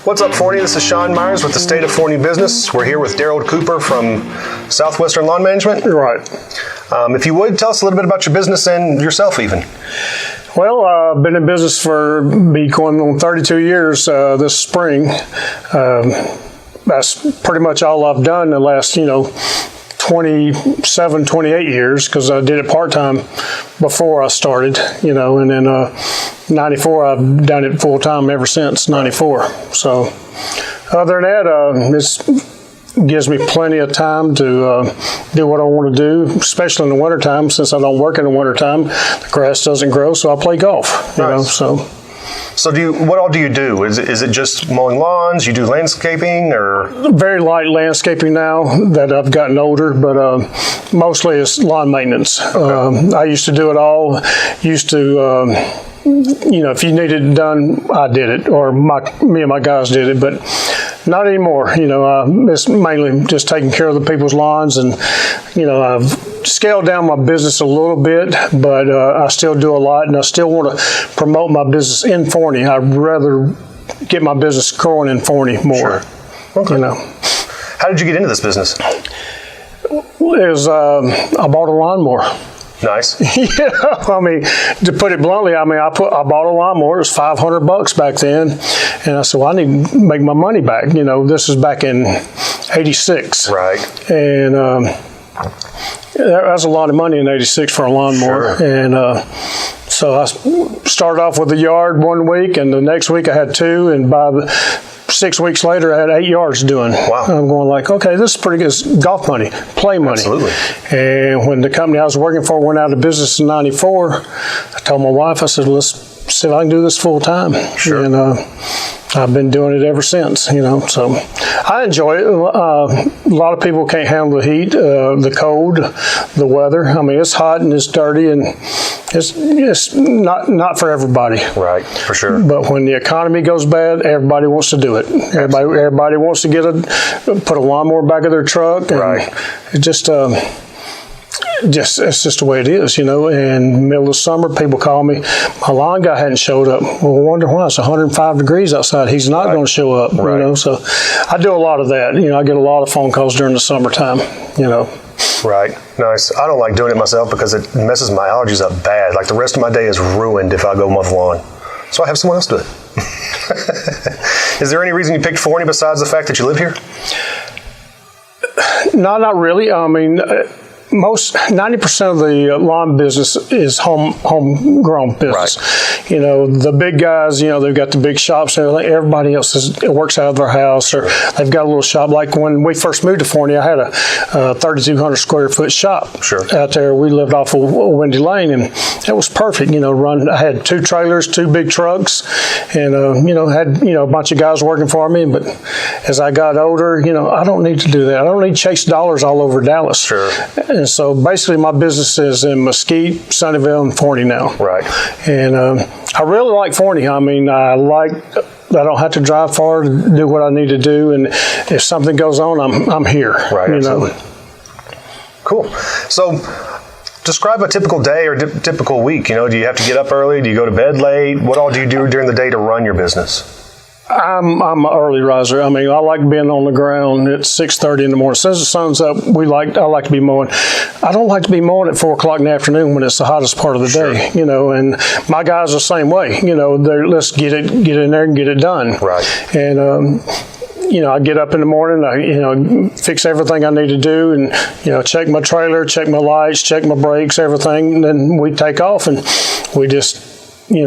What's up, Forney? This is Sean Myers with the State of Forney Business. We're here with Daryl Cooper from Southwestern Lawn Management. Right. If you would, tell us a little bit about your business and yourself even. Well, I've been in business for going on 32 years this spring. That's pretty much all I've done the last, 27, 28 years, because I did it part-time before I started, and then 94, I've done it full-time ever since 94. So other than that, it gives me plenty of time to do what I want to do, especially in the wintertime. Since I don't work in the wintertime, the grass doesn't grow, so I play golf, So what all do you do? Is it just mowing lawns? You do landscaping or? Very light landscaping now that I've gotten older, but mostly it's lawn maintenance. Okay. I used to do it all. If you needed it done, I did it, or me and my guys did it, but not anymore. It's mainly just taking care of the people's lawns, and I've scaled down my business a little bit, but I still do a lot, and I still want to promote my business in Forney. I'd rather get my business growing in Forney more. Sure. Okay. How did you get into this business? I bought a lawnmower. Nice. To put it bluntly, I bought a lawnmower. It was $500 back then, and I said, well, I need to make my money back. This is back in '86. Right. And that was a lot of money in '86 for a lawnmower. Sure. And so I started off with a yard one week, and the next week I had two, and by 6 weeks later, I had 8 yards doing. Wow. I'm going like, okay, this is pretty good. It's golf money, play money. Absolutely. And when the company I was working for went out of business in '94, I told my wife, I said, let's see if I can do this full time. Sure. And I've been doing it ever since, so I enjoy it. A lot of people can't handle the heat, the cold, the weather. It's hot and it's dirty, and it's not for everybody. Right, for sure. But when the economy goes bad, everybody wants to do it. Everybody wants to put a lawnmower back of their truck. And right. It it's just the way it is, And middle of summer, people call me, my lawn guy hadn't showed up. Well, I wonder why. It's 105 degrees outside. He's not going to show up, right. So I do a lot of that. I get a lot of phone calls during the summertime, Right. Nice. I don't like doing it myself because it messes my allergies up bad. Like the rest of my day is ruined if I go mow the lawn. So I have someone else do it. Is there any reason you picked Forney besides the fact that you live here? No, not really. 90% of the lawn business is homegrown business. Right. The big guys, they've got the big shops and everything. Everybody else works out of their house, or they've got a little shop. Like when we first moved to Forney, I had a 3,200 square foot shop out there. We lived off of Windy Lane, and it was perfect. I had 2 trailers, 2 big trucks, and had a bunch of guys working for me. But as I got older, I don't need to do that. I don't need to chase dollars all over Dallas. Sure. And so basically my business is in Mesquite, Sunnyvale, and Forney now. Right. And I really like Forney. I don't have to drive far to do what I need to do. And if something goes on, I'm here. Right, absolutely. Cool. So describe a typical day or typical week. Do you have to get up early? Do you go to bed late? What all do you do during the day to run your business? I'm an early riser. I like being on the ground at 6:30 in the morning. As soon as the sun's up, I like to be mowing. I don't like to be mowing at 4 o'clock in the afternoon when it's the hottest part of the day. And my guys are the same way. Let's get in there and get it done. Right. And I get up in the morning, I fix everything I need to do, and check my trailer, check my lights, check my brakes, everything, and then we take off, and we just go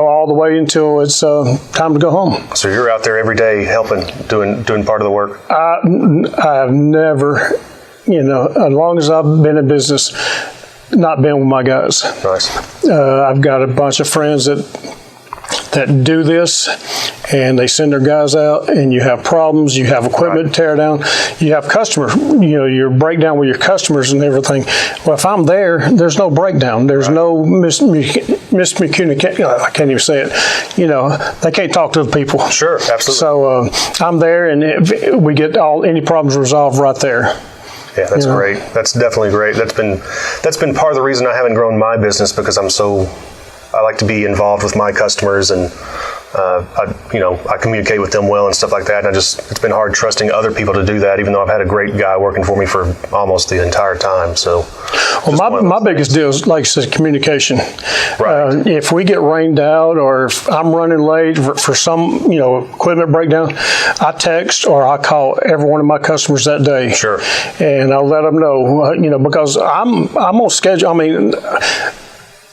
all the way until it's time to go home. So you're out there every day helping, doing part of the work? I've never, as long as I've been in business, not been with my guys. Nice. I've got a bunch of friends that do this, and they send their guys out, and you have problems, you have equipment tear down, you have customer, your breakdown with your customers and everything. Well, if I'm there, there's no breakdown. There's no miscommunication. I can't even say it. They can't talk to the people. Sure, absolutely. So I'm there, and we get any problems resolved right there. Yeah, that's great. That's definitely great. That's been part of the reason I haven't grown my business, because I like to be involved with my customers and I communicate with them well and stuff like that. And it's been hard trusting other people to do that, even though I've had a great guy working for me for almost the entire time. So, well, my biggest deal is, like I said, communication. Right. If we get rained out, or if I'm running late for some, equipment breakdown, I text or I call every one of my customers that day. Sure. And I'll let them know, because I'm on schedule. I mean,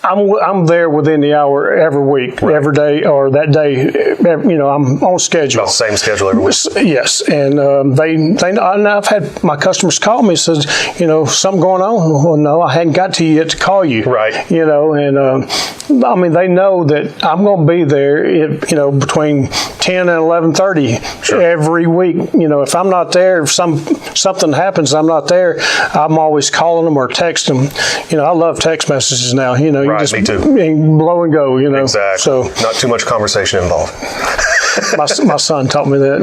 I'm there within the hour every week, right. every day, or that day. I'm on schedule. About the same schedule every week. Yes, and they and I've had my customers call me, says, something going on. Well, no, I hadn't got to you yet to call you. Right. And I mean, they know that I'm going to be there. Between 10 and 11:30 sure. every week. If I'm not there, if something happens, I'm not there. I'm always calling them or texting them. I love text messages now. Right, just me too. Blow and go, Exactly. So not too much conversation involved. my son taught me that,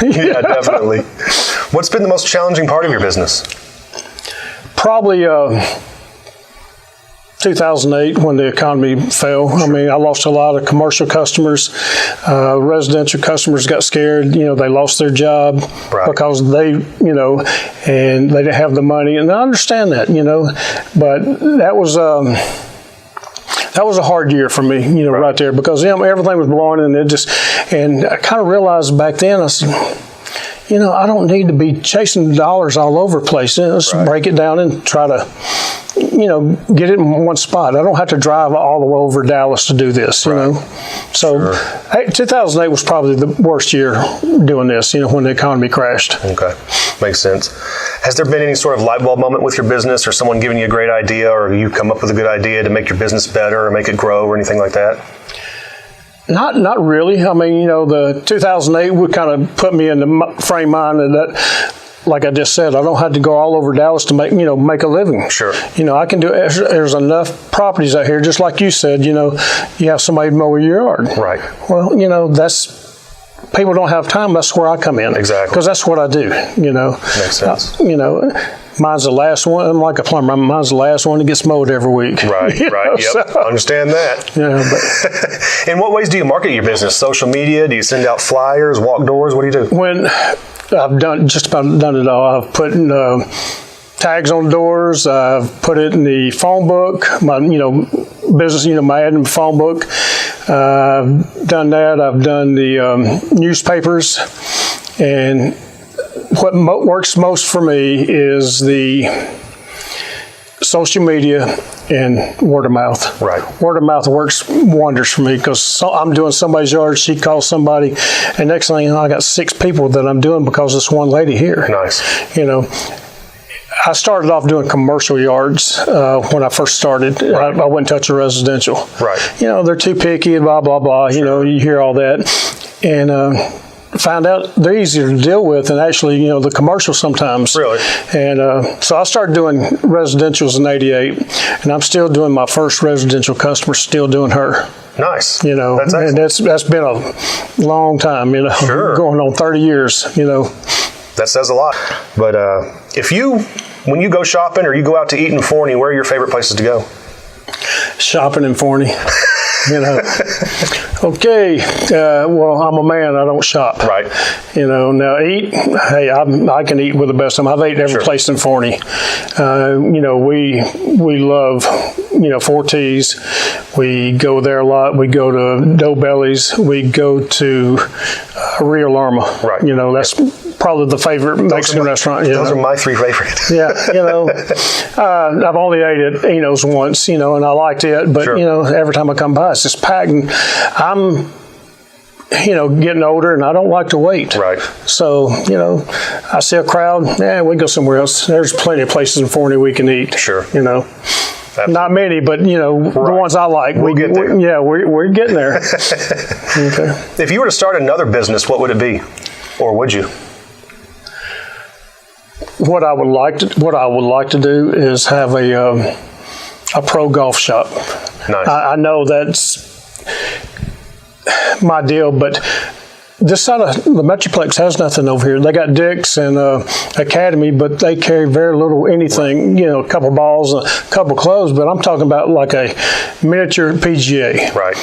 Yeah, definitely. What's been the most challenging part of your business? Probably 2008 when the economy fell. I mean, I lost a lot of commercial customers. Residential customers got scared. They lost their job right. because they, and they didn't have the money. And I understand that, but that was a hard year for me, right there, because everything was blowing, and I kind of realized back then, I said, I don't need to be chasing dollars all over the place. Let's right. break it down and try to, get it in one spot. I don't have to drive all the way over Dallas to do this, right. So, sure. 2008 was probably the worst year doing this, when the economy crashed. Okay, makes sense. Has there been any sort of light bulb moment with your business, or someone giving you a great idea, or you come up with a good idea to make your business better or make it grow or anything like that? Not really. I mean, the 2008 would kind of put me in the frame of mind that, like I just said, I don't have to go all over Dallas to make a living. Sure. I can do. There's enough properties out here, just like you said. You have somebody mow your yard. Right. Well, that's. People don't have time. That's where I come in. Exactly. Because that's what I do. Makes sense. Mine's the last one. I'm like a plumber. Mine's the last one that gets mowed every week. Right, right. Yep. So, understand that. But in what ways do you market your business? Social media? Do you send out flyers, walk doors? What do you do? When I've just about done it all. I've put tags on doors. I've put it in the phone book. My business, my ad in the phone book. I've done that. I've done the newspapers, and what works most for me is the social media and word of mouth. Right. Word of mouth works wonders for me, because I'm doing somebody's yard, she calls somebody, and next thing you know, I got 6 people that I'm doing because this one lady here. Nice. I started off doing commercial yards when I first started. Right. I wouldn't touch a residential. Right. They're too picky, blah, blah, blah. Sure. You hear all that. And found out they're easier to deal with than actually, the commercial sometimes. Really? And so I started doing residentials in '88, and I'm still doing my first residential customer, still doing her. Nice. That's excellent. And that's been a long time, Sure. going on 30 years, That says a lot. But when you go shopping or you go out to eat in Forney, where are your favorite places to go? Shopping in Forney. Okay. Well, I'm a man. I don't shop. Right. Now eat. Hey, I can eat with the best of them. I've ate every place in Forney. We love, Forte's. We go there a lot. We go to Dough Belly's. We go to Rio Llama. Right. That's probably the favorite Mexican restaurant. Those are my 3 favorites. Yeah, I've only ate at Eno's once, and I liked it, but Sure. Every time I come by, it's just packed. And I'm, getting older, and I don't like to wait. Right. So, I see a crowd. We go somewhere else. There's plenty of places in Forney we can eat. Sure. Absolutely. Not many, but the ones I like. We'll get there. We're getting there. Okay. If you were to start another business, what would it be, or would you? What I would like to do is have a pro golf shop. Nice. I know that's my deal, but this side of the Metroplex has nothing over here. They got Dick's and Academy, but they carry very little anything, a couple balls, a couple clubs, but I'm talking about like a miniature PGA. Right.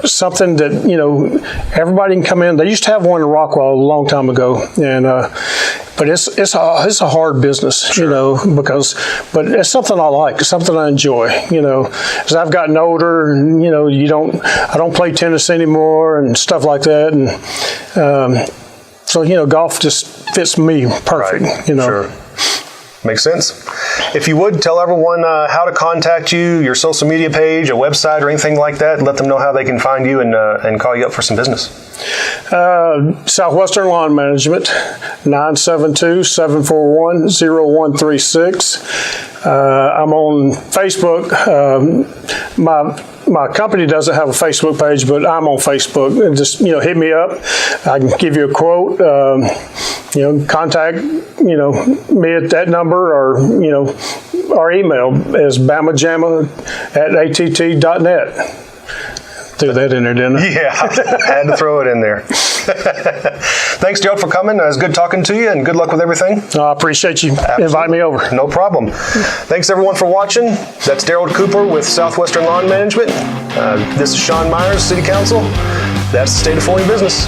Something that, everybody can come in. They used to have one in Rockwall a long time ago, and but it's a hard business, sure. but it's something I like, it's something I enjoy, as I've gotten older, and I don't play tennis anymore and stuff like that, and so golf just fits me perfect. Right. Sure. Makes sense. If you would, tell everyone how to contact you, your social media page, a website, or anything like that. Let them know how they can find you and call you up for some business. Southwestern Lawn Management, 972-741-0136. I'm on Facebook. My company doesn't have a Facebook page, but I'm on Facebook. And just hit me up. I can give you a quote. Contact me at that number, or our email is bamajama@att.net. Threw that in there, didn't I? Yeah, had to throw it in there. Thanks, Gerald, for coming. It was good talking to you, and good luck with everything. I appreciate you inviting me over. No problem. Thanks, everyone, for watching. That's Gerald Cooper with Southwestern Lawn Management. This is Sean Myers, City Council. That's the State of Forney Business.